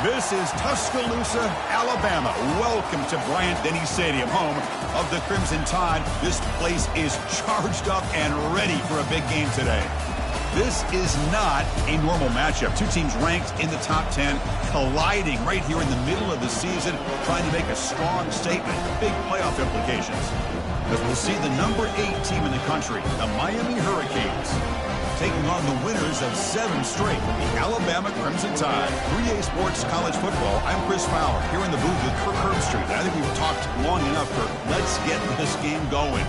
This is Tuscaloosa, Alabama. Welcome to Bryant-Denny Stadium, home of the Crimson Tide. This place is charged up and ready for a big game today. This is not a normal matchup. Two teams ranked in the top 10, colliding right here in the middle of the season, trying to make a strong statement, big playoff implications. As we'll see the number 8 team in the country, the Miami Hurricanes, taking on the winners of 7 straight, the Alabama Crimson Tide. 3A Sports College Football. I'm Chris Fowler, here in the booth with Kirk Herbstreit. I think we've talked long enough, Kirk. Let's get this game going.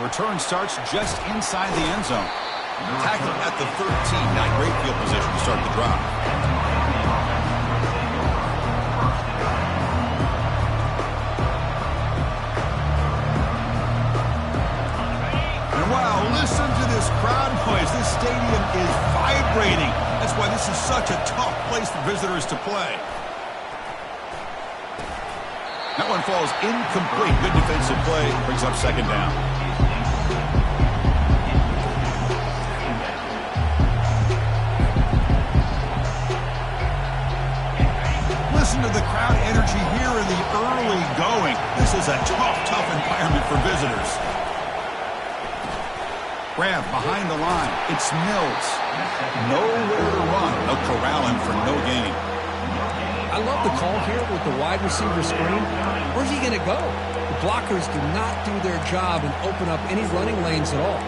Turn starts just inside the end zone. Tackled at the 13. Not great field position to start the drive. And wow, listen to this crowd noise. This stadium is vibrating. That's why this is such a tough place for visitors to play. That one falls incomplete. Good defensive play. Brings up second down. Listen to the crowd energy here in the early going. This is a tough environment for visitors. Grab behind the line. It's Mills. Nowhere to run. No corralling for no gain. I love the call here with the wide receiver screen. Where's he going to go? The blockers do not do their job and open up any running lanes at all.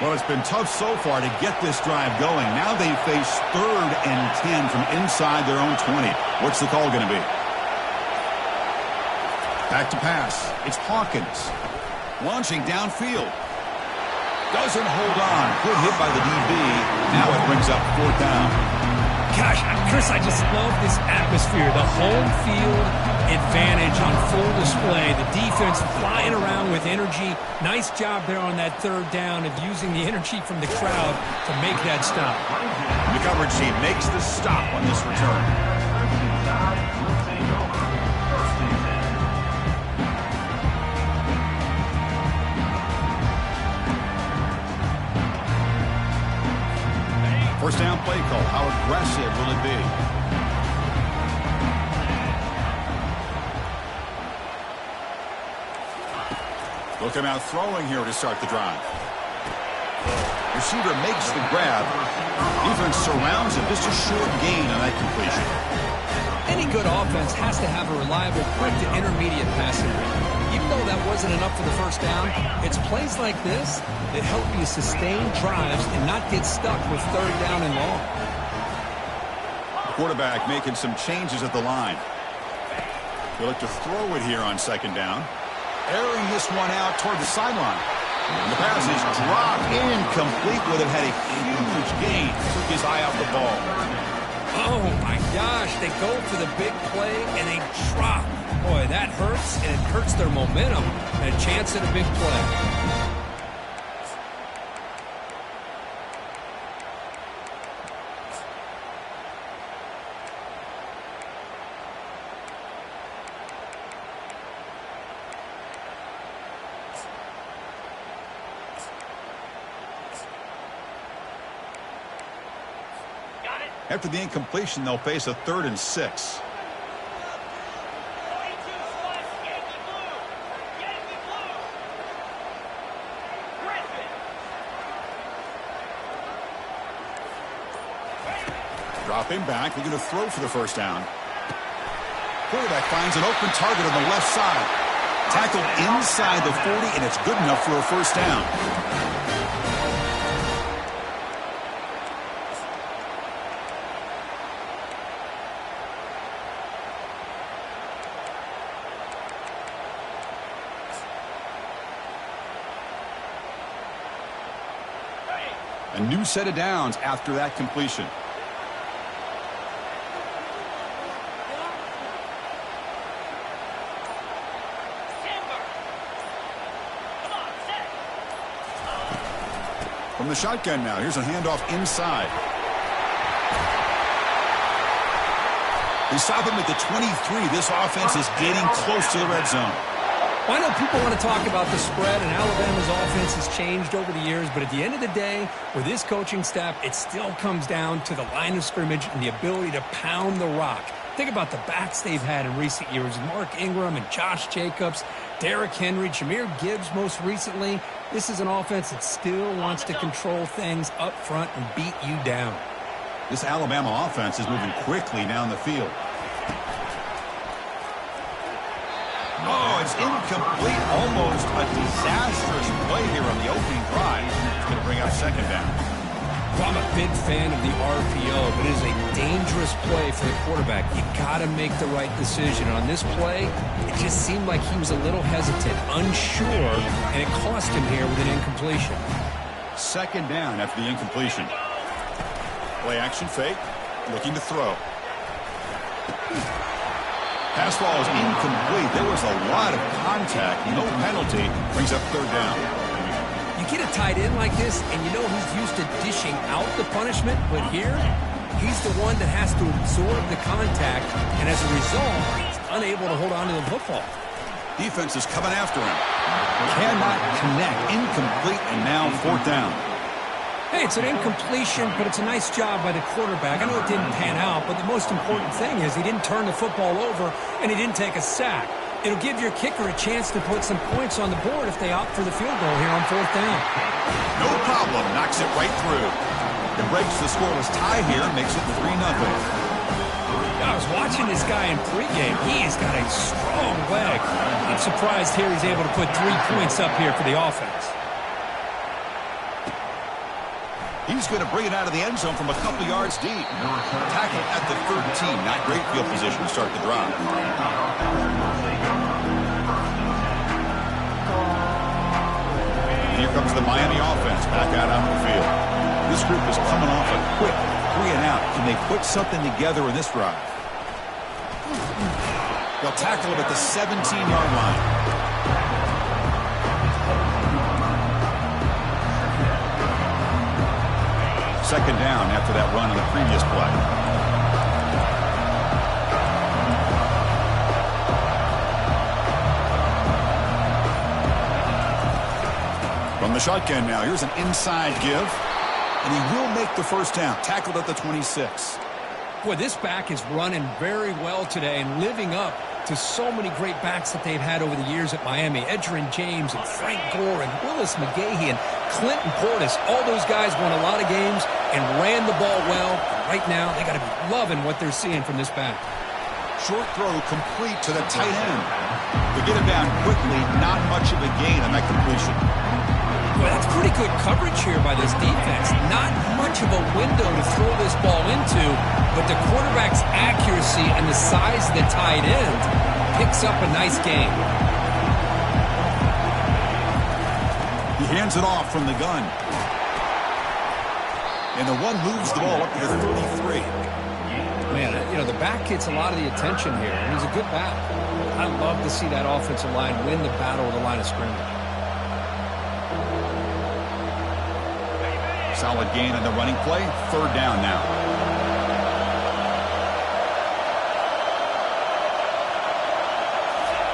Well, it's been tough so far to get this drive going. Now they face 3rd and 10 from inside their own 20. What's the call going to be? Back to pass. It's Hawkins. Launching downfield. Doesn't hold on. Good hit by the DB. Now it brings up 4th down. Gosh, Chris, I just love this atmosphere. The home field advantage on full display. The defense flying around with energy. Nice job there on that 3rd down of using the energy from the crowd to make that stop. The coverage team makes the stop on this return. First down play call. How aggressive will it be? Looking out throwing here to start the drive. Receiver makes the grab. Defense surrounds him. Just a short gain on that completion. Any good offense has to have a reliable, quick to intermediate passing rate. Even though that wasn't enough for the first down, it's plays like this that help you sustain drives and not get stuck with 3rd down and long. Quarterback making some changes at the line. He'll look to throw it here on 2nd down. Airing this one out toward the sideline. And the pass is dropped incomplete. Would have had a huge gain. Took his eye off the ball. Oh, my gosh. They go for the big play, and they drop. Boy, that hurts, and it hurts their momentum. And a chance at a big play. After the incompletion, they'll face a 3rd and 6. Dropping back, they're going to throw for the first down. Quarterback finds an open target on the left side. Tackled inside the 40, and it's good enough for a first down. A new set of downs after that completion. From the shotgun now, here's a handoff inside. They stop him at the 23. This offense is getting close to the red zone. Well, I know people want to talk about the spread, and Alabama's offense has changed over the years, but at the end of the day, with this coaching staff, it still comes down to the line of scrimmage and the ability to pound the rock. Think about the backs they've had in recent years, Mark Ingram and Josh Jacobs, Derrick Henry, Jahmyr Gibbs most recently. This is an offense that still wants to control things up front and beat you down. This Alabama offense is moving quickly down the field. Oh, it's incomplete. Almost a disastrous play here on the opening drive. It's going to bring up second down. Well, I'm a big fan of the RPO, but it is a dangerous play for the quarterback. You got to make the right decision. On this play, it just seemed like he was a little hesitant, unsure, and it cost him here with an incompletion. Second down after the incompletion. Play action fake, looking to throw. Pass ball is incomplete. There was a lot of contact. No penalty. Brings up third down. You get a tight end like this, and you know he's used to dishing out the punishment, but here, he's the one that has to absorb the contact, and as a result, he's unable to hold on to the football. Defense is coming after him. Cannot connect. Incomplete, and now fourth down. Hey, it's an incompletion, but it's a nice job by the quarterback. I know it didn't pan out, but the most important thing is he didn't turn the football over, and he didn't take a sack. It'll give your kicker a chance to put some points on the board if they opt for the field goal here on fourth down. No problem. Knocks it right through. It breaks the scoreless tie here, makes it 3-0. I was watching this guy in pregame. He has got a strong leg. I'm surprised here he's able to put 3 points up here for the offense. He's going to bring it out of the end zone from a couple yards deep. Tackle at the 13. Not great field position to start the drive. And here comes the Miami offense back out onto the field. This group is coming off a quick 3-and-out. Can they put something together in this drive? They'll tackle him at the 17-yard line. Second down after that run on the previous play. From the shotgun now, here's an inside give. And he will make the first down. Tackled at the 26. Boy, this back is running very well today and living up to so many great backs that they've had over the years at Miami. Edgerrin James and Frank Gore and Willis McGahee and Clinton Portis. All those guys won a lot of games and ran the ball well. Right now, they got to be loving what they're seeing from this back. Short throw complete to the tight end. They get him down quickly. Not much of a gain on that completion. Well, that's pretty good coverage here by this defense. Not much of a window to throw this ball into, but the quarterback's accuracy and the size of the tight end picks up a nice gain. He hands it off from the gun. And the one moves the ball up to the 33. Man, you know, the back gets a lot of the attention here, and he's a good back. I love to see that offensive line win the battle of the line of scrimmage. Solid gain on the running play. Third down now.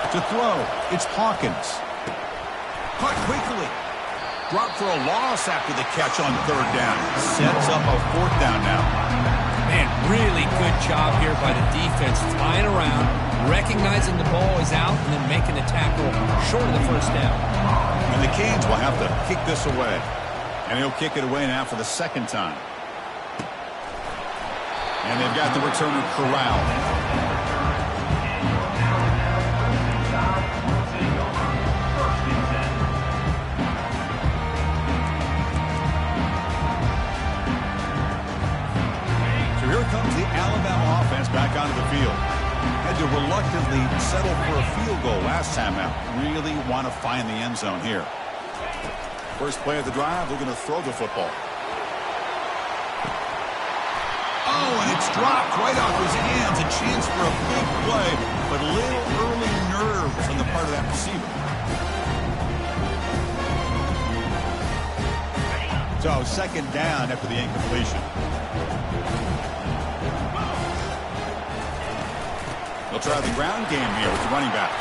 To throw, it's Hawkins. Caught quickly. Dropped for a loss after the catch on third down. Sets up a fourth down now. Man, really good job here by the defense. Flying around, recognizing the ball is out, and then making the tackle short of the first down. And the Canes will have to kick this away. And he'll kick it away now for the second time. And they've got the returner corralled. So here comes the Alabama offense back onto the field. Had to reluctantly settle for a field goal last time out. Really want to find the end zone here. First play of the drive, they're going to throw the football. and it's dropped right off his hands. A chance for a big play, but little early nerves on the part of that receiver. So second down after the incompletion. They'll try the ground game here with the running back.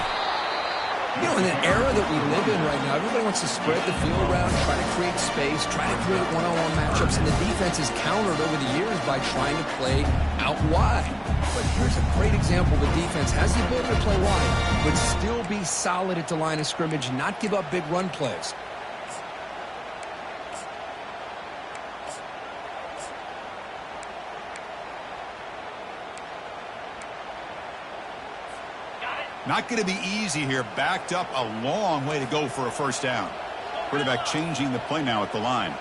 You know, in the era that we live in right now, everybody wants to spread the field around, try to create space, try to create one-on-one matchups, and the defense has countered over the years by trying to play out wide. But here's a great example. The defense has the ability to play wide, but still be solid at the line of scrimmage, not give up big run plays. Not going to be easy here. Backed up a long way to go for a first down. Quarterback changing the play now at the line.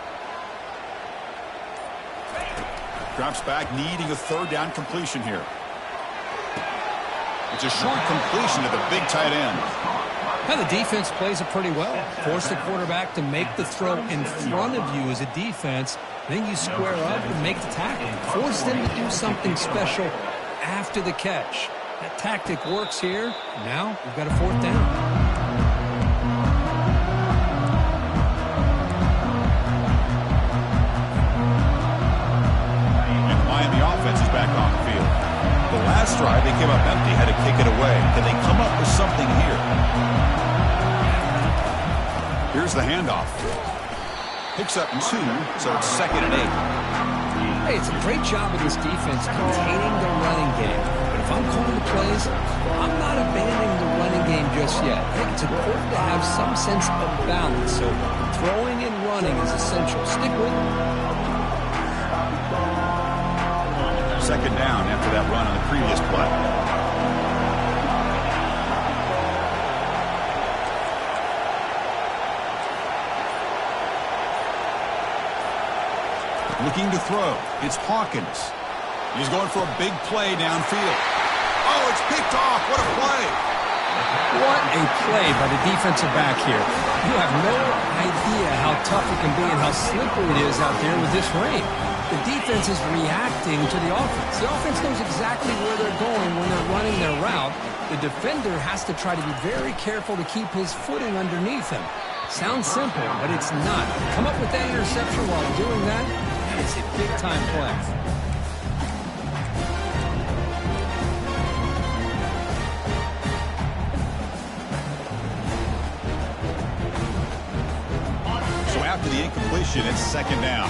Drops back, needing a third down completion here. It's a short completion to the big tight end. Now the defense plays it pretty well. Force the quarterback to make the throw in front of you as a defense. Then you square up and make the tackle. Force them to do something special after the catch. That tactic works here. Now we've got a fourth down. And the Miami offense is back on the field. The last drive, they came up empty, had to kick it away. Can they come up with something here? Here's the handoff. Picks up 2, so it's 2nd and 8. Hey, it's a great job of this defense containing the running game. But if I'm calling the plays, I'm not abandoning the running game just yet. I think it's important to have some sense of balance. So throwing and running is essential. Stick with it. Second down after that run on the previous play. Looking to throw. It's Hawkins. He's going for a big play downfield. Oh, it's picked off. What a play. What a play by the defensive back here. You have no idea how tough it can be and how slippery it is out there with this rain. The defense is reacting to the offense. The offense knows exactly where they're going when they're running their route. The defender has to try to be very careful to keep his footing underneath him. Sounds simple, but it's not. Come up with that interception while doing that, it's a big-time play. So after the incompletion, it's second down.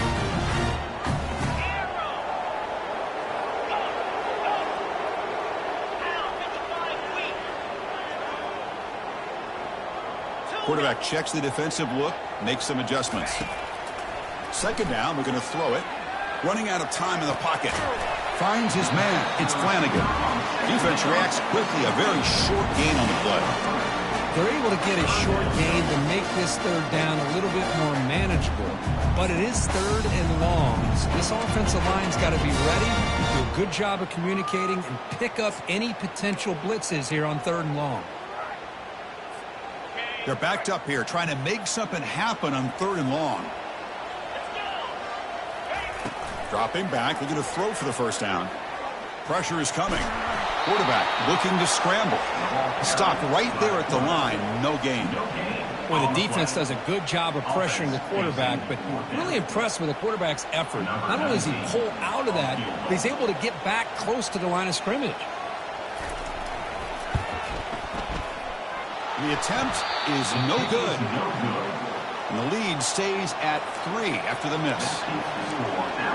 Quarterback checks the defensive look, makes some adjustments. Second down, we're going to throw it. Running out of time in the pocket. Finds his man. It's Flanagan. Defense reacts quickly. A very short gain on the play. They're able to get a short gain to make this third down a little bit more manageable. But it is third and long. So this offensive line's got to be ready, do a good job of communicating, and pick up any potential blitzes here on third and long. They're backed up here, trying to make something happen on third and long. Dropping back, looking to throw for the first down. Pressure is coming. Quarterback looking to scramble. Stopped right there at the line, no gain. Well, the defense does a good job of pressuring the quarterback, but really impressed with the quarterback's effort. Not only does he pull out of that, but he's able to get back close to the line of scrimmage. The attempt is no good. And the lead stays at 3 after the miss.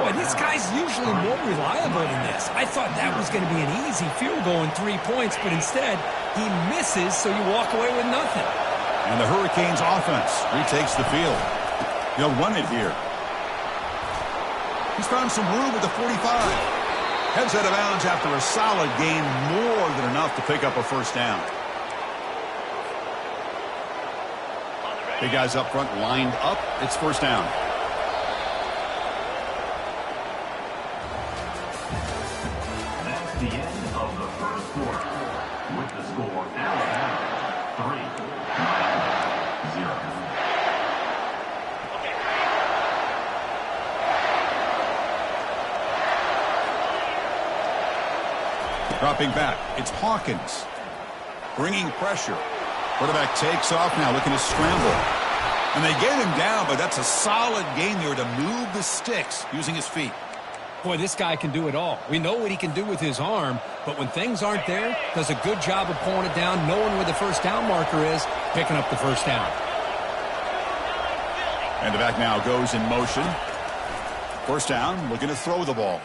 Boy, this guy's usually more reliable than this. I thought that was going to be an easy field goal and 3 points, but instead he misses, so you walk away with nothing. And the Hurricanes offense retakes the field. They'll run it here. He's found some room at the 45. Heads out of bounds after a solid gain, more than enough to pick up a first down. Big guys up front lined up. It's first down. That's the end of the first quarter. With the score, Alabama 3-0. Dropping back, it's Hawkins. Bringing pressure. Quarterback takes off now, looking to scramble. And they get him down, but that's a solid gain there to move the sticks using his feet. Boy, this guy can do it all. We know what he can do with his arm, but when things aren't there, does a good job of pulling it down, knowing where the first down marker is, picking up the first down. And the back now goes in motion. First down, looking to throw the ball.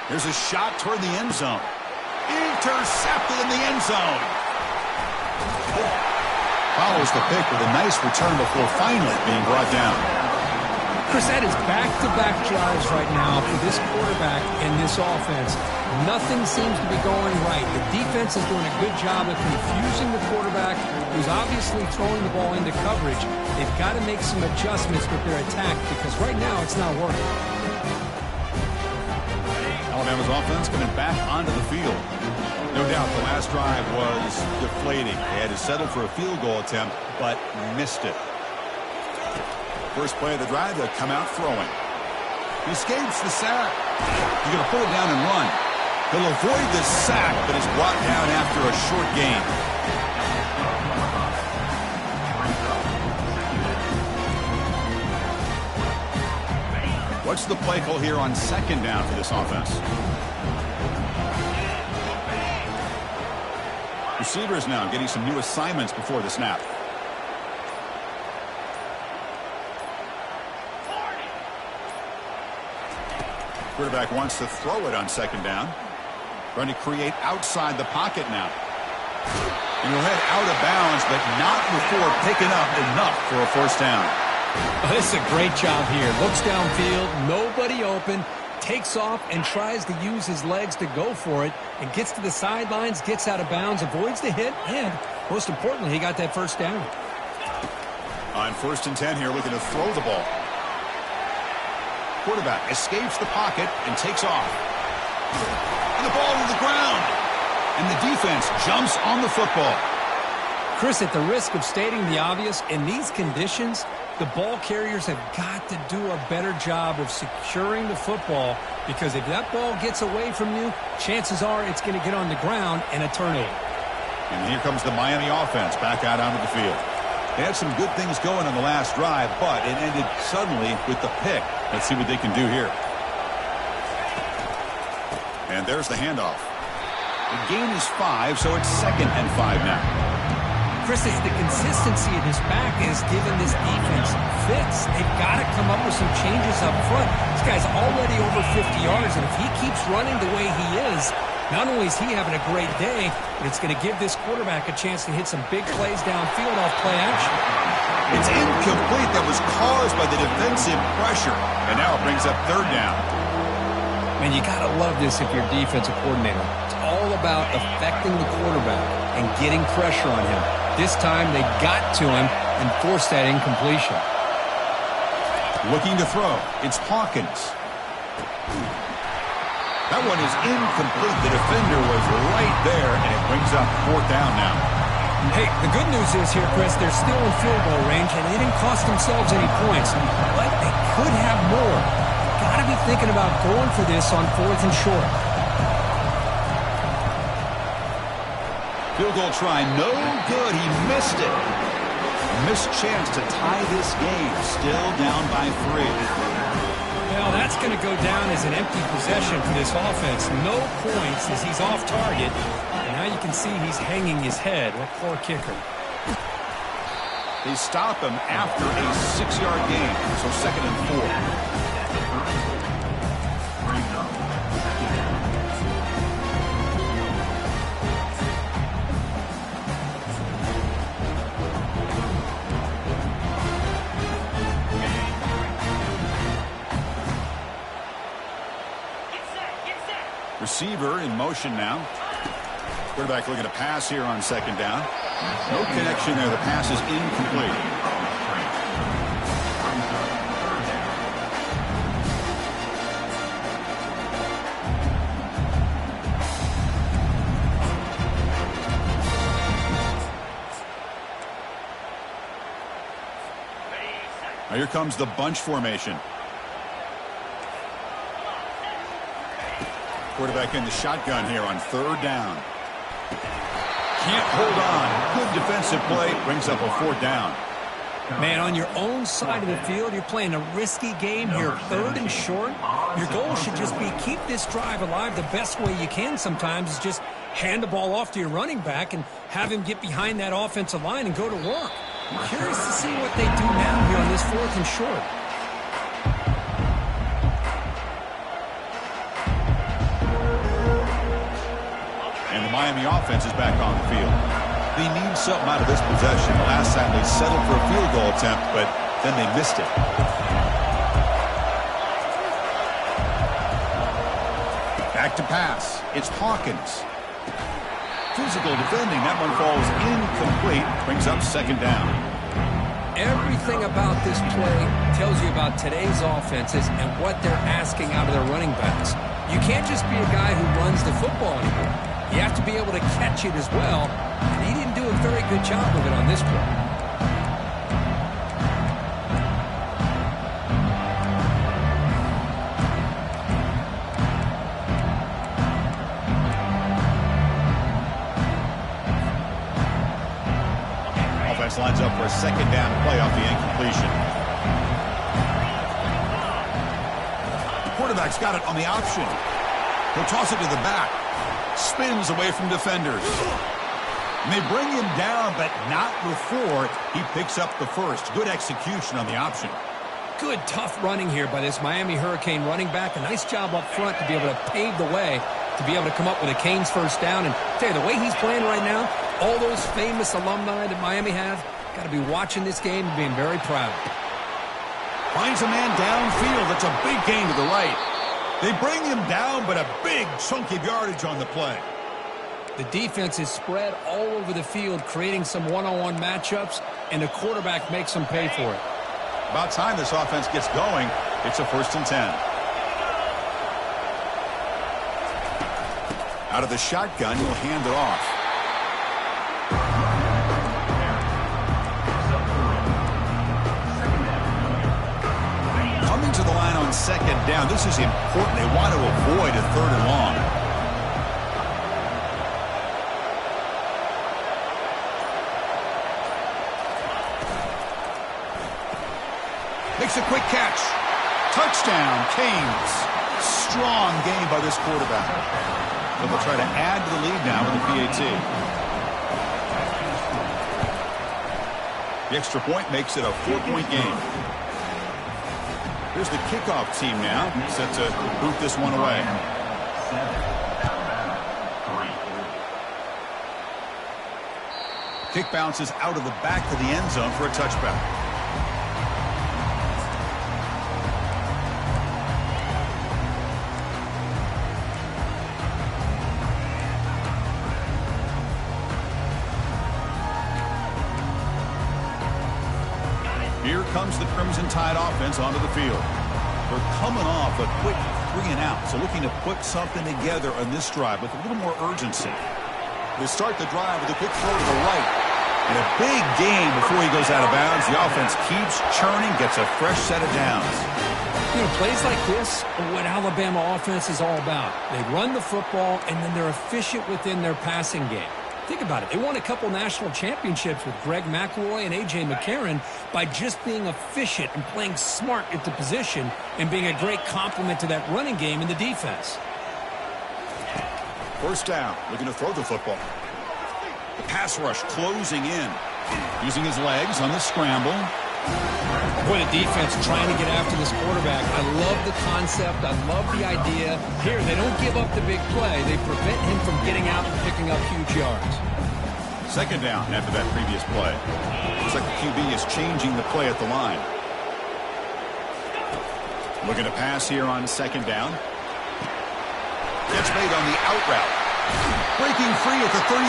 Here's a shot toward the end zone. Intercepted in the end zone. Follows the pick with a nice return before finally being brought down. Chris, that is back-to-back drives right now for this quarterback and this offense. Nothing seems to be going right. The defense is doing a good job of confusing the quarterback, who's obviously throwing the ball into coverage. They've got to make some adjustments with their attack because right now it's not working. Alabama's offense coming back onto the field. No doubt the last drive was deflating. They had to settle for a field goal attempt, but missed it. First play of the drive, they'll come out throwing. He escapes the sack. He's going to pull it down and run. He'll avoid the sack, but is brought down after a short gain. What's the play call here on second down for this offense? Receivers now getting some new assignments before the snap. Quarterback wants to throw it on second down. Trying to create outside the pocket now. And he'll head out of bounds, but not before picking up enough for a first down. Oh, this is a great job here. Looks downfield, nobody open, takes off and tries to use his legs to go for it, and gets to the sidelines, gets out of bounds, avoids the hit, and most importantly, he got that first down. On 1st and 10 here, looking to throw the ball. Quarterback escapes the pocket and takes off. And the ball to the ground. And the defense jumps on the football. Chris, at the risk of stating the obvious, in these conditions, the ball carriers have got to do a better job of securing the football, because if that ball gets away from you, chances are it's going to get on the ground and a turnover. And here comes the Miami offense back out onto the field. They had some good things going on the last drive, but it ended suddenly with the pick. Let's see what they can do here. And there's the handoff. The gain is 5, so it's 2nd and 5 now. Chris, it's the consistency of this back is giving this defense fits. They've got to come up with some changes up front. This guy's already over 50 yards, and if he keeps running the way he is, not only is he having a great day, but it's going to give this quarterback a chance to hit some big plays downfield off play action. It's incomplete. That was caused by the defensive pressure, and now it brings up 3rd down. Man, you got to love this if you're a defensive coordinator. It's all about affecting the quarterback and getting pressure on him. This time they got to him and forced that incompletion. Looking to throw. It's Hawkins. That one is incomplete. The defender was right there, and it brings up 4th down now. Hey, the good news is here, Chris, they're still in field goal range, and they didn't cost themselves any points. But they could have more. Got to be thinking about going for this on 4th and short. Field goal try, no good. He missed it. Missed chance to tie this game. Still down by 3. Well, that's going to go down as an empty possession for this offense. No points as he's off target. And now you can see he's hanging his head. What poor kicker. They stop him after a 6-yard gain. So 2nd and 4. Receiver in motion now. Quarterback looking to pass here on 2nd down. No connection there. The pass is incomplete. Now here comes the bunch formation. Quarterback in the shotgun here on third down. Can't hold on. Good defensive play. Brings up a fourth down. Man, on your own side of the field, you're playing a risky game here, third and short. Your goal should just be keep this drive alive the best way you can sometimes is just hand the ball off to your running back and have him get behind that offensive line and go to work. I'm curious to see what they do now here on this fourth and short. And the Miami offense is back on the field. They need something out of this possession. Last time they settled for a field goal attempt, but then they missed it. Back to pass. It's Hawkins. Physical defending. That one falls incomplete. Brings up second down. Everything about this play tells you about today's offenses and what they're asking out of their running backs. You can't just be a guy who runs the football anymore. You have to be able to catch it as well, and he didn't do a very good job of it on this play. Offense lines up for a second down play off the incompletion. The quarterback's got it on the option. He'll toss it to the back. Spins away from defenders. And they bring him down, but not before he picks up the first. Good execution on the option. Good, tough running here by this Miami Hurricane running back. A nice job up front to be able to pave the way, to be able to come up with a Canes first down. And tell you, the way he's playing right now, all those famous alumni that Miami have, got to be watching this game and being very proud. Finds a man downfield. That's a big gain to the right. They bring him down, but a big chunk of yardage on the play. The defense is spread all over the field, creating some one-on-one matchups, and the quarterback makes them pay for it. About time this offense gets going. It's a 1st and 10. Out of the shotgun, he'll hand it off. Coming to the line on second down. This is important. They want to avoid a third and long. Makes a quick catch. Touchdown, Canes. Strong game by this quarterback. But they'll try to add to the lead now with the PAT. The extra point makes it a 4-point game. Here's the kickoff team now, set to boot this one away. Kick bounces out of the back of the end zone for a touchback. Here comes the Crimson Tide offense onto the field. They're coming off a quick 3-and-out, so looking to put something together on this drive with a little more urgency. They start the drive with a quick throw to the right. And a big gain before he goes out of bounds. The offense keeps churning, gets a fresh set of downs. You know, plays like this are what Alabama offense is all about. They run the football, and then they're efficient within their passing game. Think about it. They won a couple national championships with Greg McElroy and A.J. McCarron by just being efficient and playing smart at the position and being a great complement to that running game in the defense. First down, looking to throw the football. The pass rush closing in. Using his legs on the scramble. Boy, the defense trying to get after this quarterback. I love the concept. I love the idea. Here, they don't give up the big play. They prevent him from getting out and picking up huge yards. Second down after that previous play. Looks like the QB is changing the play at the line. Looking to pass here on second down. Gets made on the out route. Breaking free at the 35.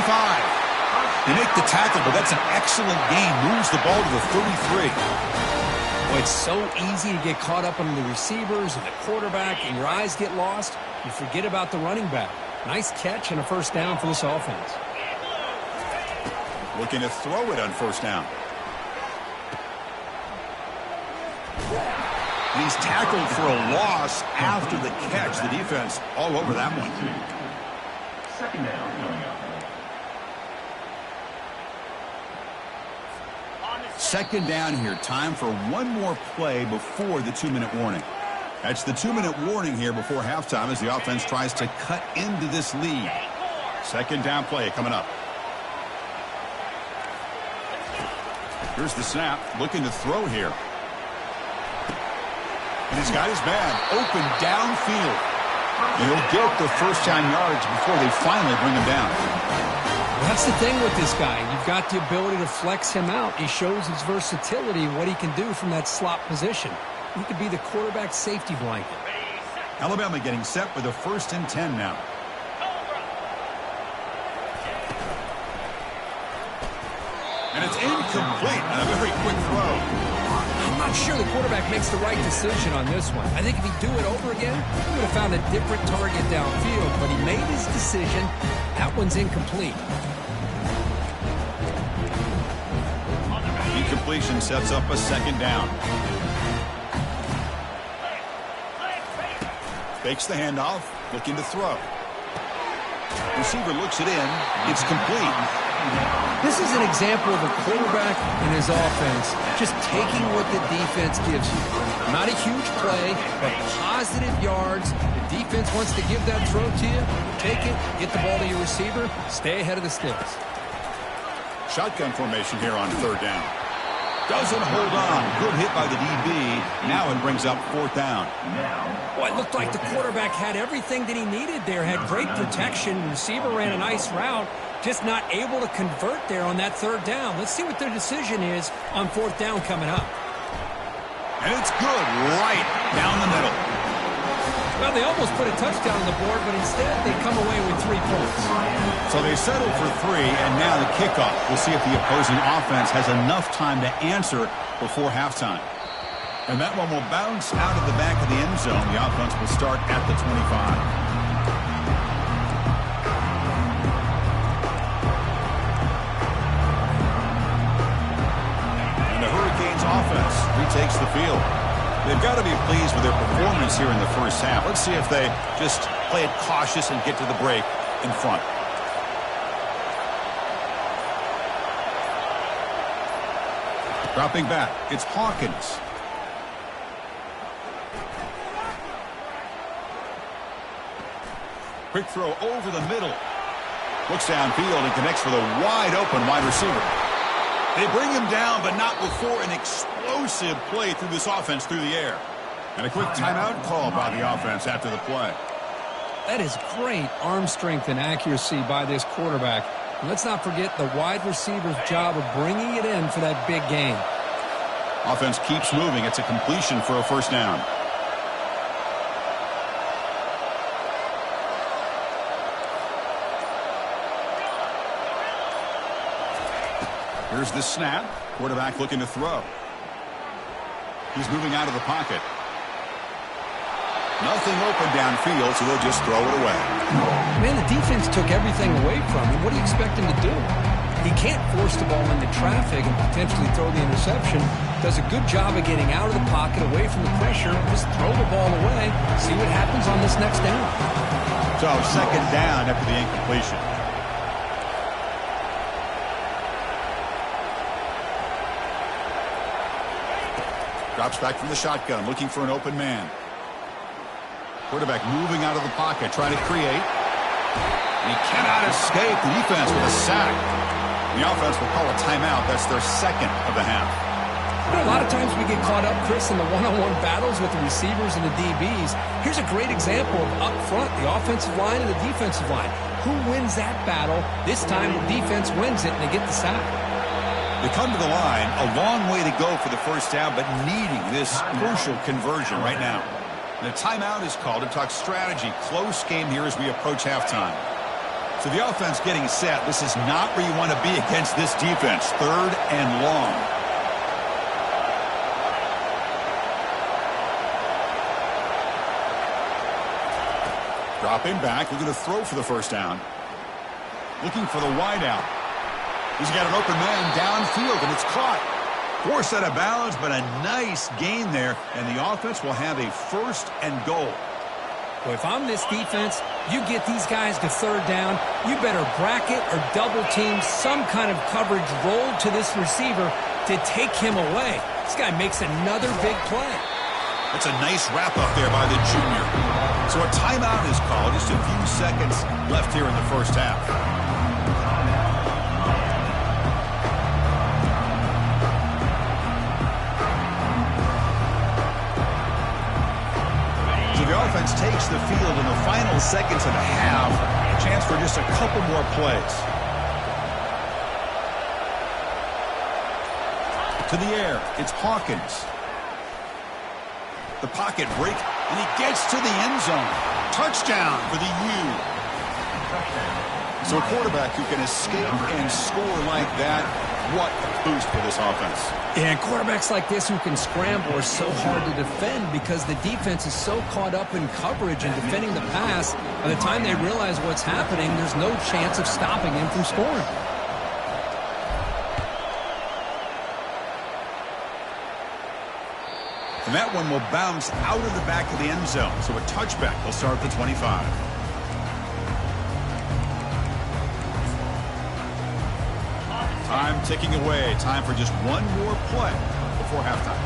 They make the tackle, but that's an excellent gain. Moves the ball to the 33. Well, it's so easy to get caught up on the receivers and the quarterback, and your eyes get lost. You forget about the running back. Nice catch and a first down for this offense. Looking to throw it on first down. And he's tackled for a loss after the catch. The defense all over that one. Second down coming up. Second down here. Time for one more play before the 2-minute warning. That's the 2-minute warning here before halftime as the offense tries to cut into this lead. Second down play coming up. Here's the snap. Looking to throw here. And he's got his man open downfield. And he'll get the first down yards before they finally bring him down. That's the thing with this guy. You've got the ability to flex him out. He shows his versatility and what he can do from that slot position. He could be the quarterback safety blanket. Alabama getting set with a 1st and 10 now. And it's incomplete on a very quick throw. I'm not sure the quarterback makes the right decision on this one. I think if he'd do it over again, he would have found a different target downfield, but he made his decision. That one's incomplete. Incompletion sets up a second down. Fakes the handoff, looking to throw. Receiver looks it in. It's complete. This is an example of a quarterback and his offense just taking what the defense gives you. Not a huge play, but positive yards. The defense wants to give that throw to you. Take it, get the ball to your receiver, stay ahead of the sticks. Shotgun formation here on 3rd down. Doesn't hold on. Good hit by the DB. Now it brings up 4th down. Well, it looked like the quarterback had everything that he needed there. Had great protection. The receiver ran a nice route. Just not able to convert there on that 3rd down. Let's see what their decision is on 4th down coming up. And it's good right down the middle. Well, they almost put a touchdown on the board, but instead they come away with 3 points. So they settle for 3, and now the kickoff. We'll see if the opposing offense has enough time to answer before halftime. And that one will bounce out of the back of the end zone. The offense will start at the 25. Offense retakes the field. They've got to be pleased with their performance here in the first half. Let's see if they just play it cautious and get to the break in front. Dropping back, it's Hawkins. Quick throw over the middle. Looks downfield and connects with a wide open wide receiver. They bring him down, but not before an explosive play through this offense through the air. And a quick timeout call by the offense after the play. That is great arm strength and accuracy by this quarterback. And let's not forget the wide receiver's job of bringing it in for that big gain. Offense keeps moving. It's a completion for a 1st down. Here's the snap. Quarterback looking to throw. He's moving out of the pocket. Nothing open downfield, so they'll just throw it away. Man, the defense took everything away from him. What do you expect him to do? He can't force the ball into traffic and potentially throw the interception. Does a good job of getting out of the pocket, away from the pressure. Just throw the ball away. See what happens on this next down. So, second down after the incompletion. Drops back from the shotgun, looking for an open man. Quarterback moving out of the pocket, trying to create. And he cannot escape the defense with a sack. The offense will call a timeout. That's their 2nd of the half. You know, a lot of times we get caught up, Chris, in the one-on-one battles with the receivers and the DBs. Here's a great example of up front, the offensive line and the defensive line. Who wins that battle? This time the defense wins it and they get the sack. They come to the line, a long way to go for the 1st down, but needing this crucial conversion right now. And a timeout is called to talk strategy. Close game here as we approach halftime. So the offense getting set. This is not where you want to be against this defense. 3rd and long. Dropping back, looking to throw for the 1st down. Looking for the wide out. He's got an open man downfield, and it's caught. Forced out of bounds, but a nice gain there, and the offense will have a 1st and goal. Well, if I'm this defense, you get these guys to 3rd down, you better bracket or double team some kind of coverage roll to this receiver to take him away. This guy makes another big play. That's a nice wrap up there by the junior. So a timeout is called. Just a few seconds left here in the first half. The offense takes the field in the final seconds of the half. A chance for just a couple more plays. To the air, it's Hawkins. The pocket break, and he gets to the end zone. Touchdown for the U. So a quarterback who can escape and score like that, what a boost for this offense. Yeah, and quarterbacks like this who can scramble are so hard to defend because the defense is so caught up in coverage and defending the pass. By the time they realize what's happening, there's no chance of stopping him from scoring. And that one will bounce out of the back of the end zone. So a touchback will start the 25. Time ticking away. Time for just one more play before halftime.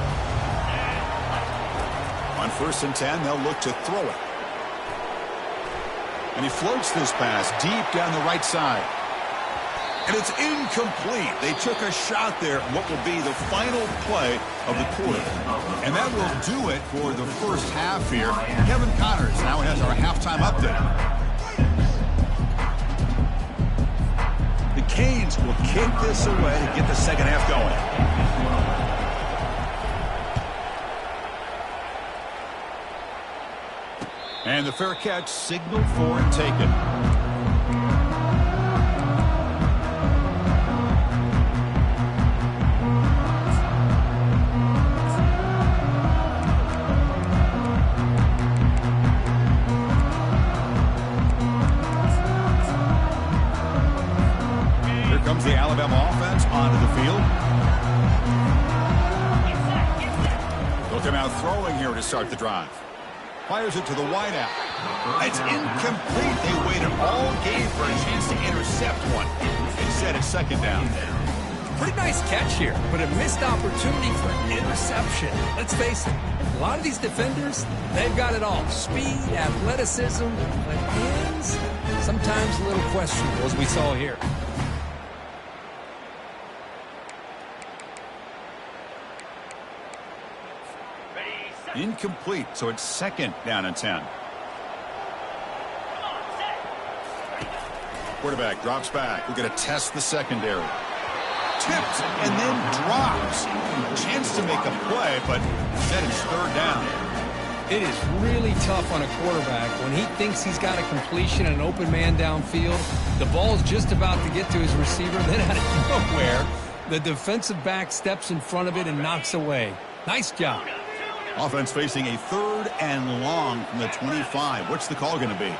On 1st and 10, they'll look to throw it. And he floats this pass deep down the right side. And it's incomplete. They took a shot there, what will be the final play of the quarter. And that will do it for the first half here. Kevin Connors now has our halftime update. The Canes will kick this away to get the second half going. And the fair catch signaled for and taken. The Alabama offense onto the field. They'll come out throwing here to start the drive. Fires it to the wideout. It's incomplete. They waited all game for a chance to intercept one. Instead, it's 2nd down. Pretty nice catch here, but a missed opportunity for an interception. Let's face it, a lot of these defenders, they've got it all. Speed, athleticism, but hands, sometimes a little questionable, as we saw here. Incomplete, so it's 2nd down and 10. Quarterback drops back. We're going to test the secondary. Tipped and then drops. Chance to make a play, but instead it's 3rd down. It is really tough on a quarterback when he thinks he's got a completion and an open man downfield. The ball's just about to get to his receiver. Then out of nowhere, the defensive back steps in front of it and knocks away. Nice job. Offense facing a 3rd and long from the 25. What's the call going to be?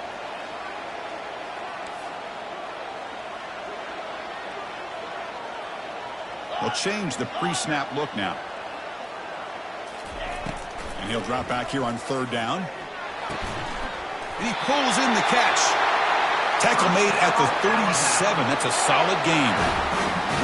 They'll change the pre-snap look now. And he'll drop back here on 3rd down. And he pulls in the catch. Tackle made at the 37. That's a solid gain.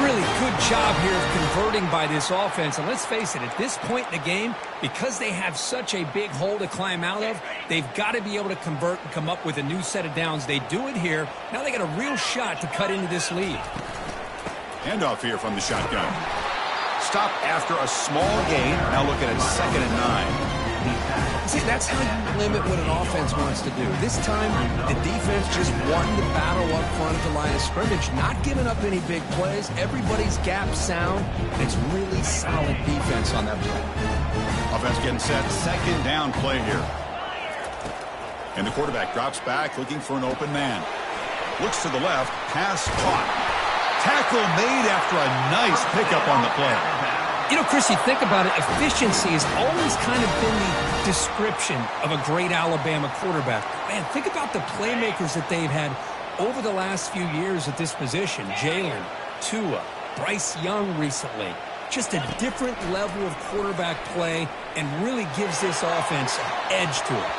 Really good job here of converting by this offense. And let's face it, at this point in the game, because they have such a big hole to climb out of, they've got to be able to convert and come up with a new set of downs. They do it here. Now they got a real shot to cut into this lead. Handoff here from the shotgun. Stop after a small gain. Now look at it, 2nd and 9. See, that's how you limit what an offense wants to do. This time, the defense just won the battle up front at the line of scrimmage, not giving up any big plays. Everybody's gap sound. It's really solid defense on that play. Offense getting set. 2nd down play here. And the quarterback drops back, looking for an open man. Looks to the left. Pass caught. Tackle made after a nice pickup on the play. You know, Chris, you think about it, efficiency has always kind of been the description of a great Alabama quarterback. Man, think about the playmakers that they've had over the last few years at this position. Jalen, Tua, Bryce Young recently. Just a different level of quarterback play and really gives this offense an edge to it.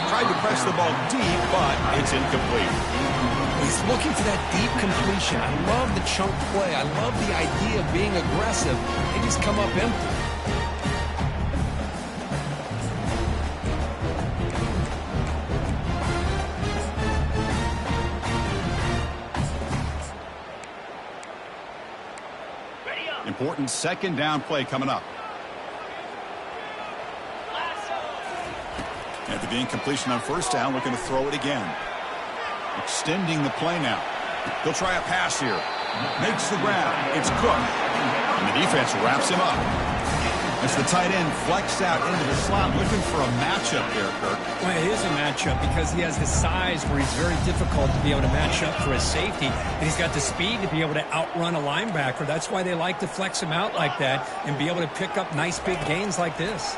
Tried to press the ball deep, but it's incomplete. He's looking for that deep completion. I love the chunk play. I love the idea of being aggressive. They just come up empty. Important second down play coming up. After the incompletion on first down, looking to throw it again. Extending the play now. He'll try a pass here. Makes the grab. It's Cook. And the defense wraps him up. As the tight end flexed out into the slot, looking for a matchup there, Kirk. Well, it is a matchup because he has the size where he's very difficult to be able to match up for his safety. And he's got the speed to be able to outrun a linebacker. That's why they like to flex him out like that and be able to pick up nice big gains like this.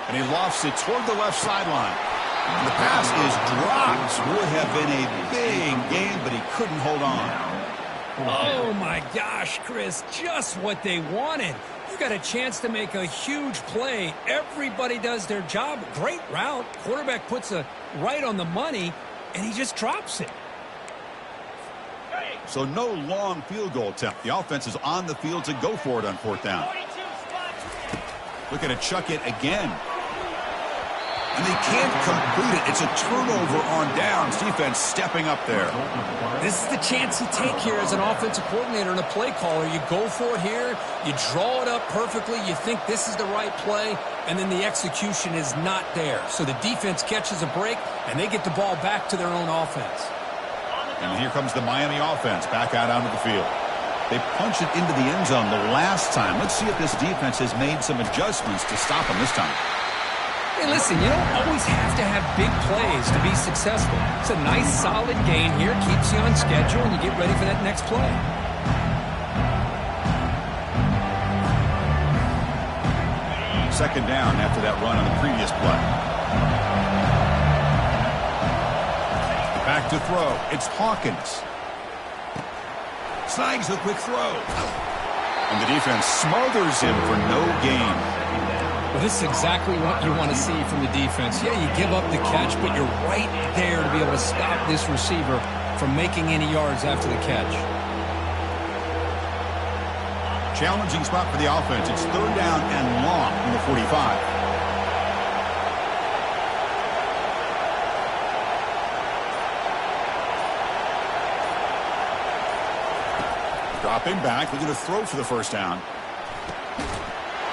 And he lofts it toward the left sideline. And the pass is dropped. Would have been a big gain, but he couldn't hold on. Oh, my gosh, Chris, just what they wanted. You got a chance to make a huge play. Everybody does their job. Great route. Quarterback puts it right on the money, and he just drops it. So no long field goal attempt. The offense is on the field to go for it on fourth down. Looking to chuck it again. And they can't complete it. It's a turnover on downs. Defense stepping up there. This is the chance you take here as an offensive coordinator and a play caller. You go for it here. You draw it up perfectly. You think this is the right play, and then the execution is not there. So the defense catches a break, and they get the ball back to their own offense. And here comes the Miami offense back out onto the field. They punched it into the end zone the last time. Let's see if this defense has made some adjustments to stop them this time. Hey, listen, you don't always have to have big plays to be successful. It's a nice, solid gain here. Keeps you on schedule, and you get ready for that next play. Second down after that run on the previous play. Back to throw. It's Hawkins. Snags the quick throw. And the defense smothers him for no gain. Well, this is exactly what you want to see from the defense. Yeah, you give up the catch, but you're right there to be able to stop this receiver from making any yards after the catch. Challenging spot for the offense. It's third down and long from the 45. Dropping back, looking to throw for the first down.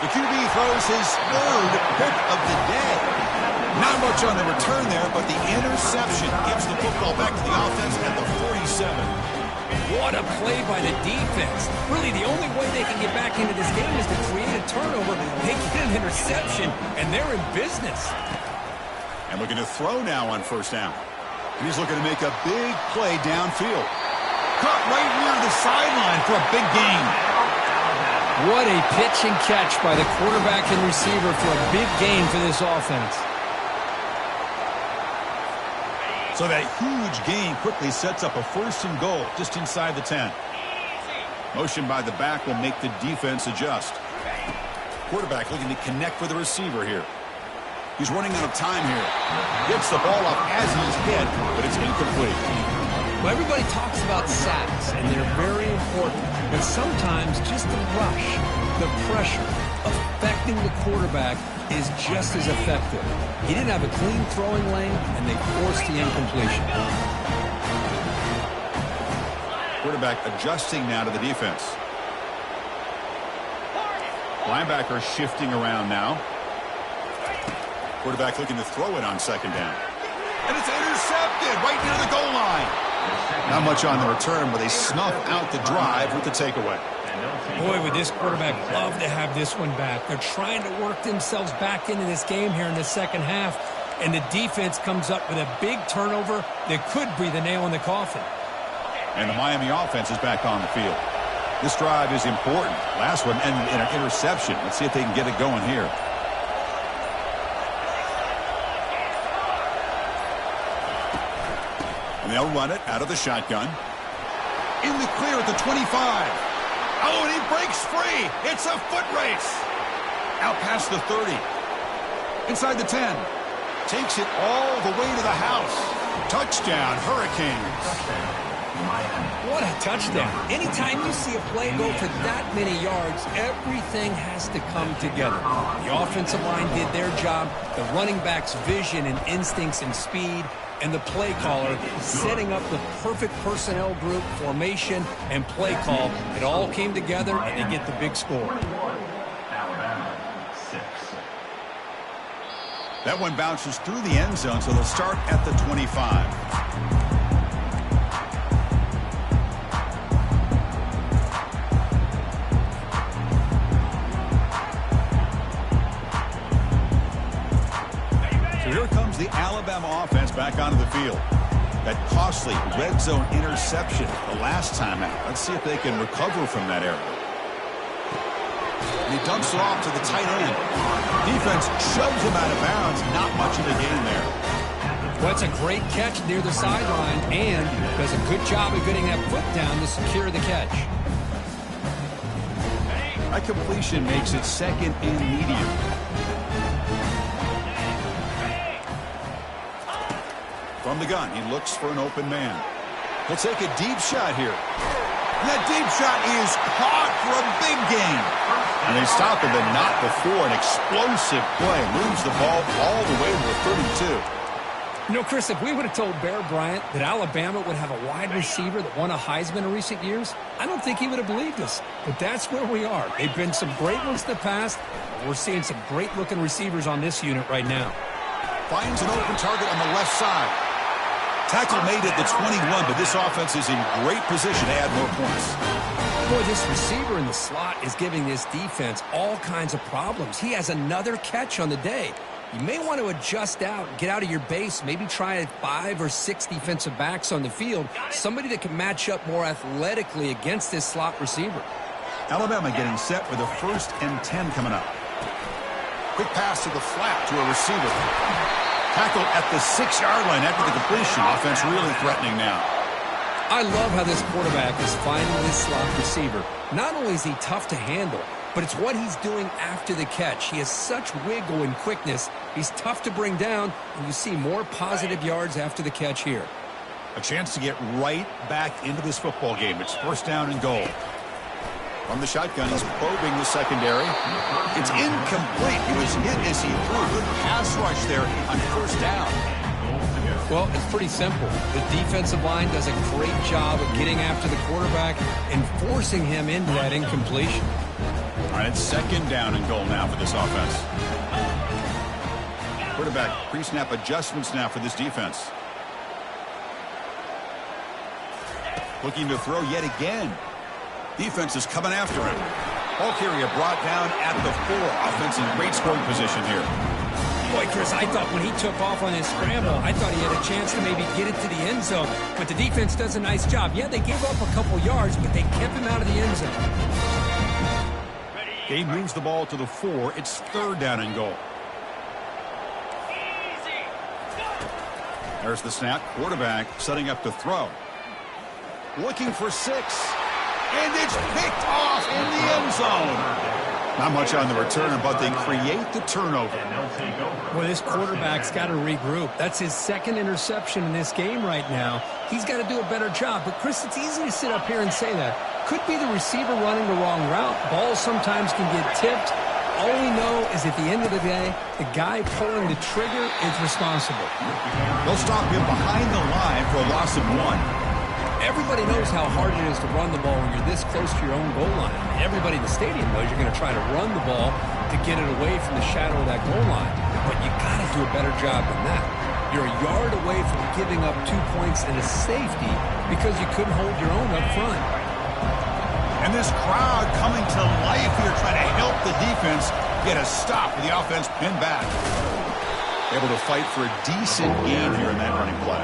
The QB throws his third pick of the day. Not much on the return there, but the interception gives the football back to the offense at the 47. What a play by the defense. Really, the only way they can get back into this game is to create a turnover. They get an interception, and they're in business. And looking to throw now on first down. He's looking to make a big play downfield. Caught right near the sideline for a big gain. What a pitch and catch by the quarterback and receiver for a big gain for this offense. So that huge gain quickly sets up a first and goal just inside the 10. Motion by the back will make the defense adjust. Quarterback looking to connect with the receiver here. He's running out of time here. Gets the ball up as he's hit, but it's incomplete. Well, everybody talks about sacks, and they're very important. But sometimes just the rush, the pressure, affecting the quarterback is just as effective. He didn't have a clean throwing lane, and they forced the incompletion. Quarterback adjusting now to the defense. Linebacker shifting around now. Quarterback looking to throw it on second down. And it's intercepted right near the goal line. Not much on the return, but they snuff out the drive with the takeaway. Boy, would this quarterback love to have this one back. They're trying to work themselves back into this game here in the second half, and the defense comes up with a big turnover that could be the nail in the coffin. And the Miami offense is back on the field. This drive is important. Last one ended in an interception. Let's see if they can get it going here. And they'll run it out of the shotgun. In the clear at the 25. Oh, and he breaks free. It's a foot race. Out past the 30. Inside the 10. Takes it all the way to the house. Touchdown, Hurricanes. What a touchdown. Anytime you see a play go for that many yards, everything has to come together. The offensive line did their job, the running back's vision and instincts and speed, and the play caller setting up the perfect personnel group, formation, and play call. It all came together, and they get the big score. Alabama 6. That one bounces through the end zone, so they'll start at the 25. Here comes the Alabama offense back onto the field. That costly red zone interception the last time out. Let's see if they can recover from that error. And he dumps it off to the tight end. Defense shoves him out of bounds. Not much of a gain there. Well, it's a great catch near the sideline and does a good job of getting that foot down to secure the catch. That completion makes it second and medium. From the gun, he looks for an open man. He'll take a deep shot here. And that deep shot is caught for a big gain. And they stop him, but not before. An explosive play. Moves the ball all the way to the 32. You know, Chris, if we would have told Bear Bryant that Alabama would have a wide receiver that won a Heisman in recent years, I don't think he would have believed us. But that's where we are. They've been some great ones in the past. We're seeing some great-looking receivers on this unit right now. Finds an open target on the left side. Tackle made at the 21, but this offense is in great position to add more points. Boy, this receiver in the slot is giving this defense all kinds of problems. He has another catch on the day. You may want to adjust out, get out of your base, maybe try 5 or 6 defensive backs on the field, somebody that can match up more athletically against this slot receiver. Alabama getting set with a 1st and 10 coming up. Quick pass to the flat to a receiver. Tackle at the 6-yard line after the completion. Offense really threatening now. I love how this quarterback is finding this slot receiver. Not only is he tough to handle, but it's what he's doing after the catch. He has such wiggle and quickness. He's tough to bring down, and you see more positive yards after the catch here. A chance to get right back into this football game. It's 1st down and goal. From the shotgun, he's probing the secondary. It's incomplete. He was hit as he threw. Good pass rush there on 1st down. Well, it's pretty simple. The defensive line does a great job of getting after the quarterback and forcing him into that incompletion. All right, it's 2nd down and goal now for this offense. Quarterback pre-snap adjustments now for this defense. Looking to throw yet again. Defense is coming after him. Ball carrier brought down at the 4. Offense in great scoring position here. Boy, Chris, I thought when he took off on his scramble, I thought he had a chance to maybe get it to the end zone. But the defense does a nice job. Yeah, they gave up a couple yards, but they kept him out of the end zone. Gabe moves the ball to the 4. It's 3rd down and goal. There's the snap. Quarterback setting up to throw. Looking for 6. And it's picked off in the end zone. Not much on the return, but they create the turnover. Well, this quarterback's got to regroup. That's his 2nd interception in this game right now. He's got to do a better job. But, Chris, it's easy to sit up here and say that. Could be the receiver running the wrong route. Balls sometimes can get tipped. All we know is at the end of the day, the guy pulling the trigger is responsible. They'll stop him behind the line for a loss of 1. Everybody knows how hard it is to run the ball when you're this close to your own goal line. Everybody in the stadium knows you're going to try to run the ball to get it away from the shadow of that goal line. But you got to do a better job than that. You're a yard away from giving up 2 points and a safety because you couldn't hold your own up front. And this crowd coming to life here, trying to help the defense get a stop with the offense pinned back. Able to fight for a decent gain here in that running play.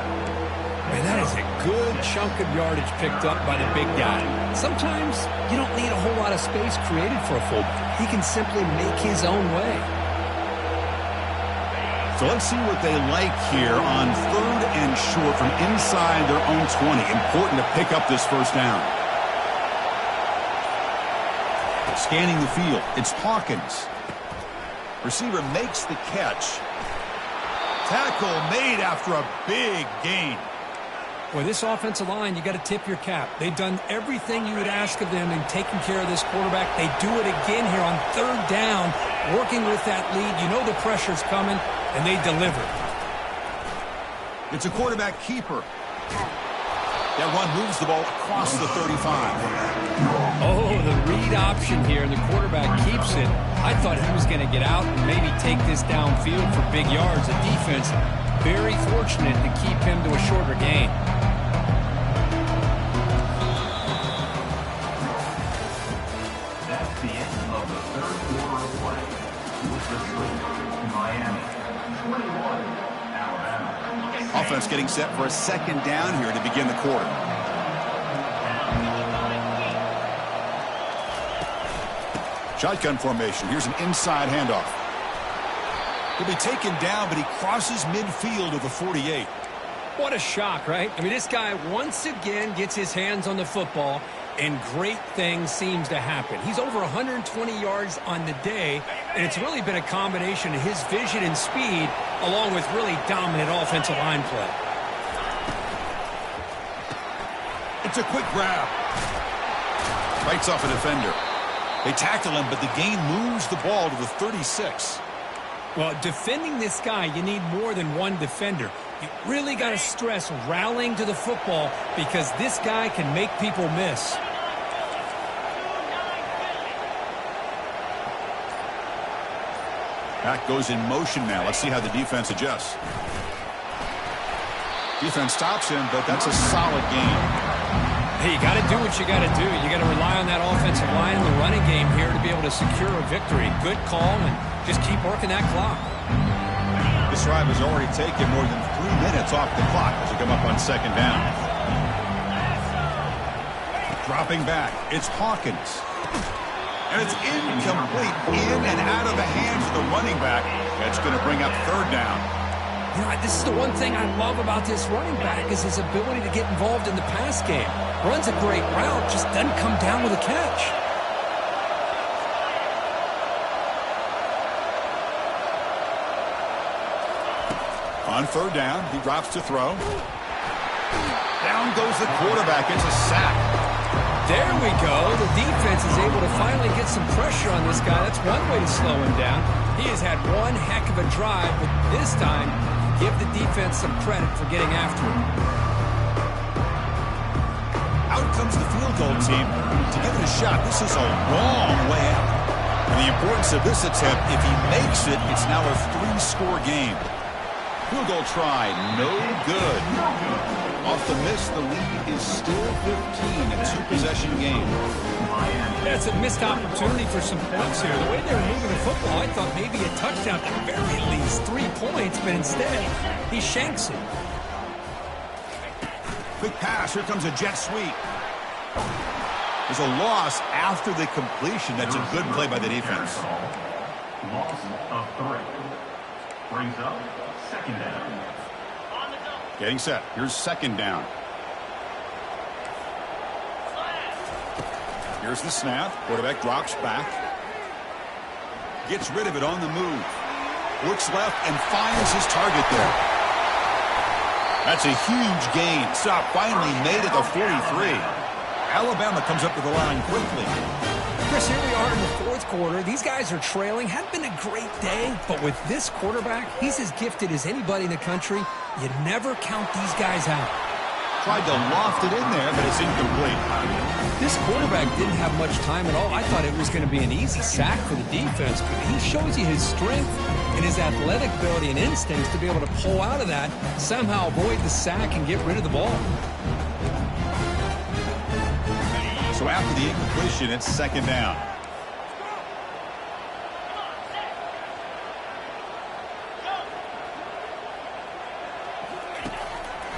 Man, that is a good chunk of yardage picked up by the big guy. Sometimes you don't need a whole lot of space created for a fullback. He can simply make his own way. So let's see what they like here on 3rd and short from inside their own 20. Important to pick up this 1st down. Scanning the field, it's Hawkins. Receiver makes the catch. Tackle made after a big gain. Well, this offensive line, you got to tip your cap. They've done everything you would ask of them in taking care of this quarterback. They do it again here on third down, working with that lead. You know the pressure's coming, and they deliver. It's a quarterback keeper. That run moves the ball across the 35. Oh, the read option here, and the quarterback keeps it. I thought he was going to get out and maybe take this downfield for big yards. The defense very fortunate to keep him to a shorter gain. That's the end of the third quarter of play. With the score, Miami 21, Alabama. Offense getting set for a second down here to begin the quarter. Shotgun formation. Here's an inside handoff. He'll be taken down, but he crosses midfield of the 48. What a shock, right? I mean, this guy once again gets his hands on the football, and great things seems to happen. He's over 120 yards on the day, and it's really been a combination of his vision and speed, along with really dominant offensive line play. It's a quick grab. Bites off a defender. They tackle him, but the gain moves the ball to the 36. Well, defending this guy, you need more than one defender. You really got to stress rallying to the football because this guy can make people miss. Back goes in motion now. Let's see how the defense adjusts. Defense stops him, but that's a solid gain. Hey, you got to do what you got to do. You got to rely on that offensive line in the running game here to be able to secure a victory. Good call, and just keep working that clock. This drive has already taken more than 3 minutes off the clock as they come up on second down. Dropping back, it's Hawkins. And it's incomplete, in and out of the hands of the running back. That's going to bring up third down. You know, this is the one thing I love about this running back is his ability to get involved in the pass game. Runs a great route, just doesn't come down with a catch. On third down, he drops to throw. Down goes the quarterback. It's a sack. There we go. The defense is able to finally get some pressure on this guy. That's one way to slow him down. He has had one heck of a drive, but this time, give the defense some credit for getting after him. Out comes the field goal team to give it a shot. This is a long way out. And the importance of this attempt, if he makes it, it's now a 3-score game. Field goal try, no good. Off the miss, the lead is still 15, a 2-possession game. That's a missed opportunity for some points here. The way they were moving the football, I thought maybe a touchdown at the very least, 3 points, but instead, he shanks it. Quick pass, here comes a jet sweep. There's a loss after the completion. That's a good play by the defense. Loss of 3. Brings up second down. Getting set. Here's second down. Here's the snap. Quarterback drops back. Gets rid of it on the move. Looks left and finds his target there. That's a huge gain. Stop finally made at the 43. Alabama comes up to the line quickly. Chris, here we are in the fourth quarter. These guys are trailing. Hadn't been a great day, but with this quarterback, he's as gifted as anybody in the country. You never count these guys out. Tried to loft it in there, but it's incomplete. This quarterback didn't have much time at all. I thought it was going to be an easy sack for the defense, but he shows you his strength and his athletic ability and instincts to be able to pull out of that, somehow avoid the sack and get rid of the ball. So after the incompletion, it's second down.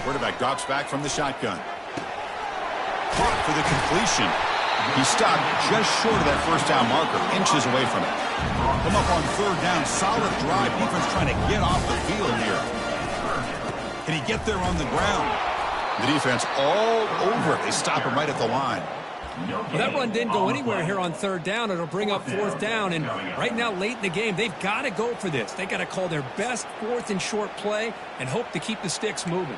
Quarterback drops back from the shotgun. Caught for the completion. He stopped just short of that first down marker, inches away from it. Come up on third down, solid drive. Defense trying to get off the field here. Can he get there on the ground? The defense all over it. They stop him right at the line. Well, that run didn't go anywhere here on third down. It'll bring up fourth down. And right now, late in the game, they've got to go for this. They've got to call their best fourth and short play and hope to keep the sticks moving.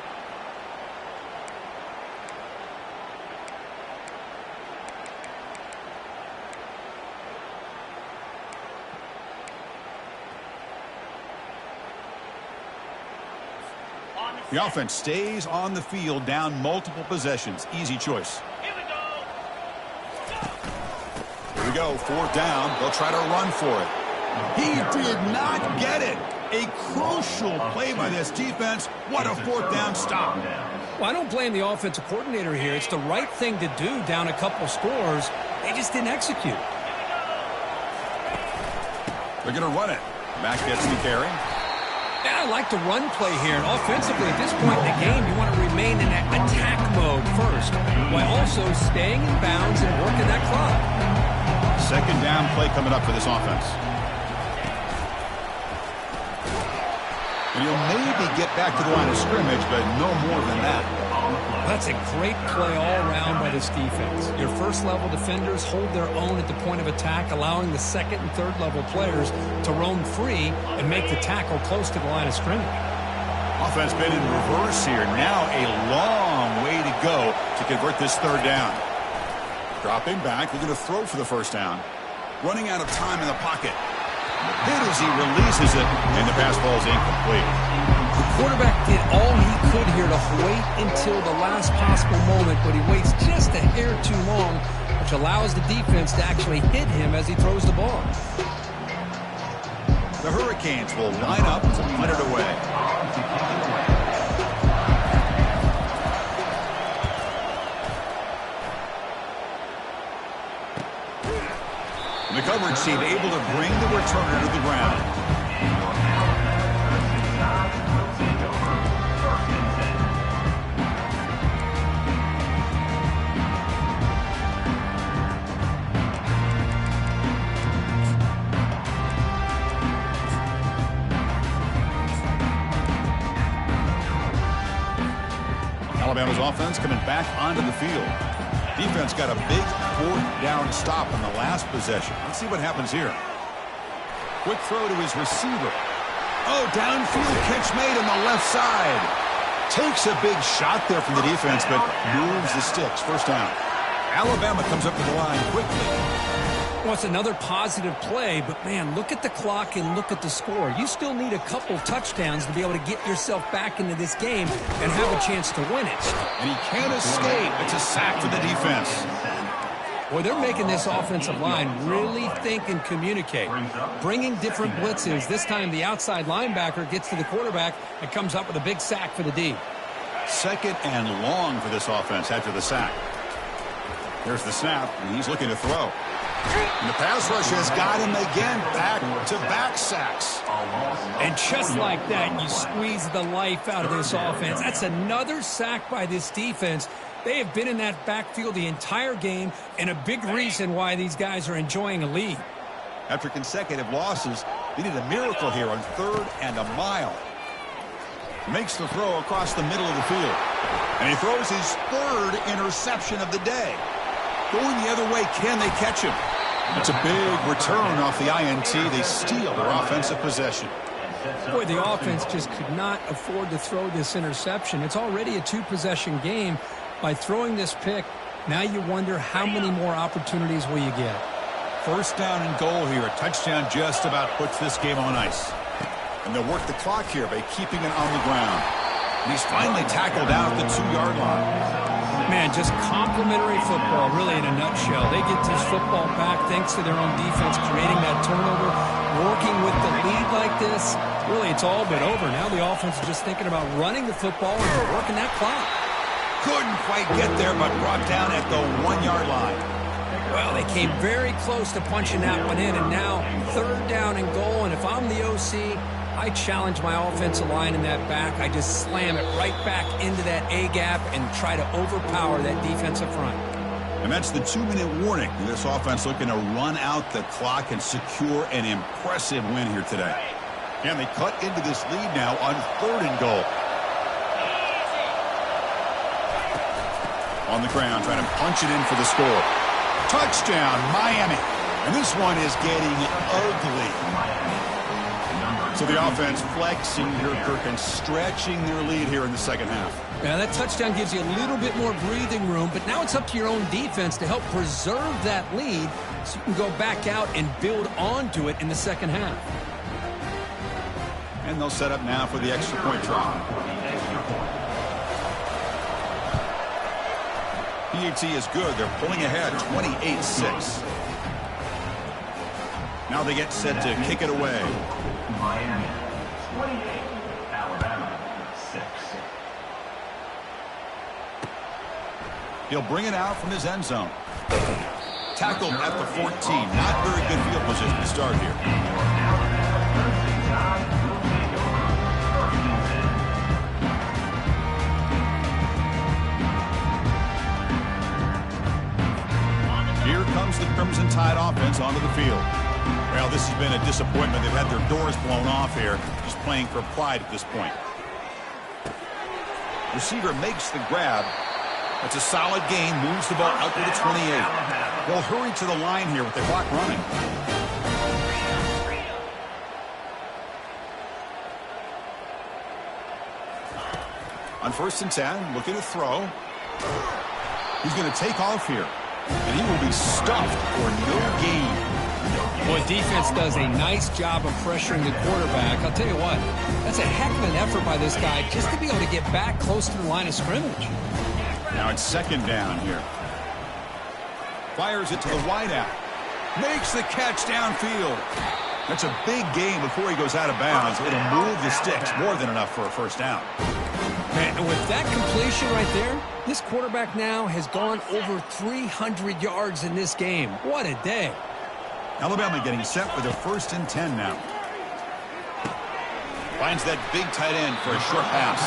The offense stays on the field, down multiple possessions. Easy choice. Here we go, fourth down. They'll try to run for it. He did not get it. A crucial play by this defense. What a fourth down stop. Well, I don't blame the offensive coordinator here. It's the right thing to do down a couple scores. They just didn't execute. They're going to run it. Back gets the carry. Yeah, I like the run play here. And offensively, at this point in the game, you want to remain in that attack mode first, while also staying in bounds and working that clock. Second down play coming up for this offense. And you'll maybe get back to the line of scrimmage, but no more than that. That's a great play all around by this defense. Your first-level defenders hold their own at the point of attack, allowing the second and third-level players to roam free and make the tackle close to the line of scrimmage. Offense been in reverse here. Now a long way to go to convert this third down. Dropping back, they're going to throw for the first down. Running out of time in the pocket. Hit as he releases it, and the pass ball is incomplete. The quarterback did all he could here to wait until the last possible moment, but he waits just a hair too long, which allows the defense to actually hit him as he throws the ball. The Hurricanes will line up to punt it away. The coverage team able to bring the returner to the ground. Alabama's offense coming back onto the field. Defense got a big fourth down stop on the last possession. Let's see what happens here. Quick throw to his receiver. Oh, downfield catch made on the left side. Takes a big shot there from the defense, but moves the sticks. First down. Alabama comes up to the line quickly. Well, it's another positive play, but, man, look at the clock and look at the score. You still need a couple touchdowns to be able to get yourself back into this game and have a chance to win it. And he can't escape. It's a sack for the defense. Boy, they're making this offensive line really think and communicate. Bringing different blitzes. This time the outside linebacker gets to the quarterback and comes up with a big sack for the D. Second and long for this offense after the sack. There's the snap, and he's looking to throw. And the pass rush has got him again. Back-to-back sacks. And just like that, you squeeze the life out of this offense. That's another sack by this defense. They have been in that backfield the entire game, and a big reason why these guys are enjoying a lead. After consecutive losses, they need a miracle here on third and a mile. Makes the throw across the middle of the field. And he throws his third interception of the day. Going the other way, can they catch him? It's a big return off the INT. They steal their offensive possession. Boy, the offense just could not afford to throw this interception. It's already a two-possession game. By throwing this pick, now you wonder how many more opportunities will you get. First down and goal here. A touchdown just about puts this game on ice. And they'll work the clock here by keeping it on the ground. And he's finally tackled out at the 2-yard line. Man, just complimentary football, really in a nutshell. They get this football back thanks to their own defense, creating that turnover, working with the lead like this. Really, it's all but over. Now the offense is just thinking about running the football and working that clock. Couldn't quite get there, but brought down at the 1-yard line. Well, they came very close to punching that one in, and now third down and goal. And if I'm the OC, I challenge my offensive line in that back. I just slam it right back into that A-gap and try to overpower that defensive front. And that's the 2-minute warning. This offense looking to run out the clock and secure an impressive win here today. And they cut into this lead now on third and goal. On the ground, trying to punch it in for the score. Touchdown, Miami. And this one is getting ugly. So the offense flexing here, Kirk, and stretching their lead here in the second half. Yeah, that touchdown gives you a little bit more breathing room, but now it's up to your own defense to help preserve that lead so you can go back out and build onto it in the second half. And they'll set up now for the extra point try. PAT is good. They're pulling ahead 28-6. Now they get set to kick it away. Miami 28, Alabama 6. He'll bring it out from his end zone. Tackled at the 14. Not very good field position to start here. Here comes the Crimson Tide offense onto the field. Well, this has been a disappointment. They've had their doors blown off here, just playing for pride at this point. Receiver makes the grab. That's a solid gain, moves the ball out to the 28. They'll hurry to the line here with the clock running. On 1st and 10, looking to throw. He's going to take off here, and he will be stuffed for no gain. Boy, defense does a nice job of pressuring the quarterback. I'll tell you what, that's a heck of an effort by this guy just to be able to get back close to the line of scrimmage. Now it's second down here. Fires it to the wideout. Makes the catch downfield. That's a big gain before he goes out of bounds. It'll move the sticks, more than enough for a first down. Man, and with that completion right there, this quarterback now has gone over 300 yards in this game. What a day. Alabama getting set for their 1st and 10 now. Finds that big tight end for a short pass.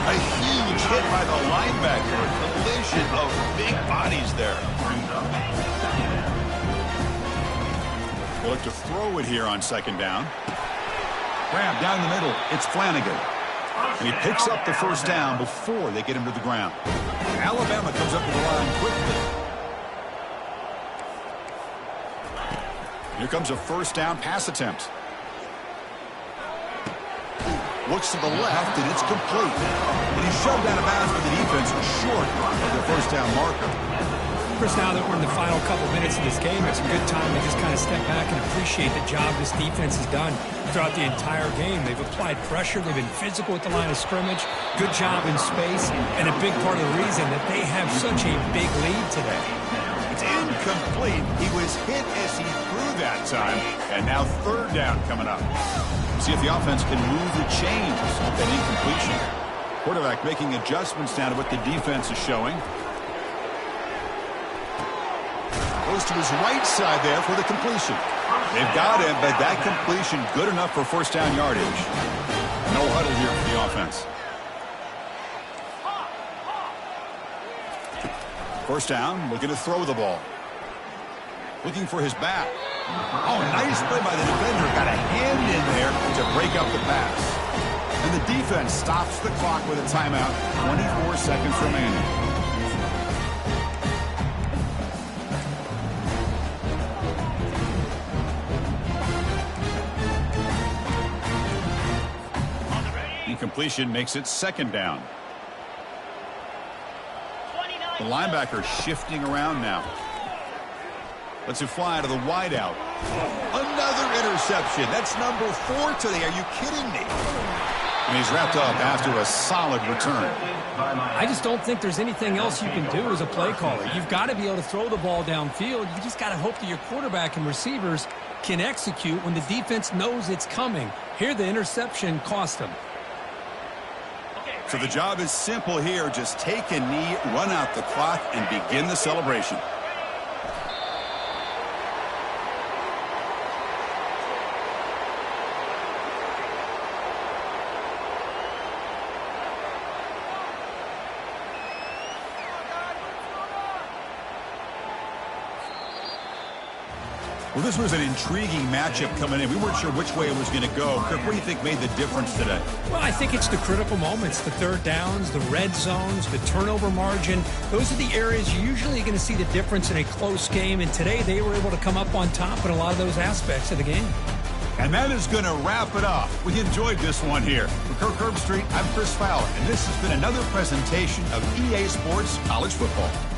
A huge hit by the linebacker. A collision of big bodies there. They'll look to throw it here on second down. Grab down the middle. It's Flanagan. And he picks up the first down before they get him to the ground. Alabama comes up to the line quickly. Here comes a first down pass attempt. Looks to the left, and it's complete. And he's shoved out of bounds by the defense short of the first down marker. Chris, now that we're in the final couple minutes of this game, it's a good time to just kind of step back and appreciate the job this defense has done throughout the entire game. They've applied pressure. They've been physical at the line of scrimmage. Good job in space, and a big part of the reason that they have such a big lead today. It's incomplete. He was hit as he threw that time, and now third down coming up. See if the offense can move the chains with that incompletion. Quarterback making adjustments down to what the defense is showing. Goes to his right side there for the completion. They've got him, but that completion good enough for first down yardage. No huddle here for the offense. First down, looking to throw the ball. Looking for his back. Oh, nice play by the defender. Got a hand in there to break up the pass. And the defense stops the clock with a timeout. 24 seconds remaining. Incompletion makes it second down. The linebacker shifting around now. Lets it fly to the wideout. Another interception. That's number 4 today. Are you kidding me? And he's wrapped up after a solid return. I just don't think there's anything else you can do as a play caller. You've got to be able to throw the ball downfield. You just got to hope that your quarterback and receivers can execute when the defense knows it's coming. Here, the interception cost him. So the job is simple here. Just take a knee, run out the clock, and begin the celebration. Well, this was an intriguing matchup coming in. We weren't sure which way it was going to go. Kirk, what do you think made the difference today? Well, I think it's the critical moments, the third downs, the red zones, the turnover margin. Those are the areas you're usually going to see the difference in a close game. And today they were able to come up on top in a lot of those aspects of the game. And that is going to wrap it up. We enjoyed this one here. For Kirk Herbstreit, I'm Chris Fowler, and this has been another presentation of EA Sports College Football.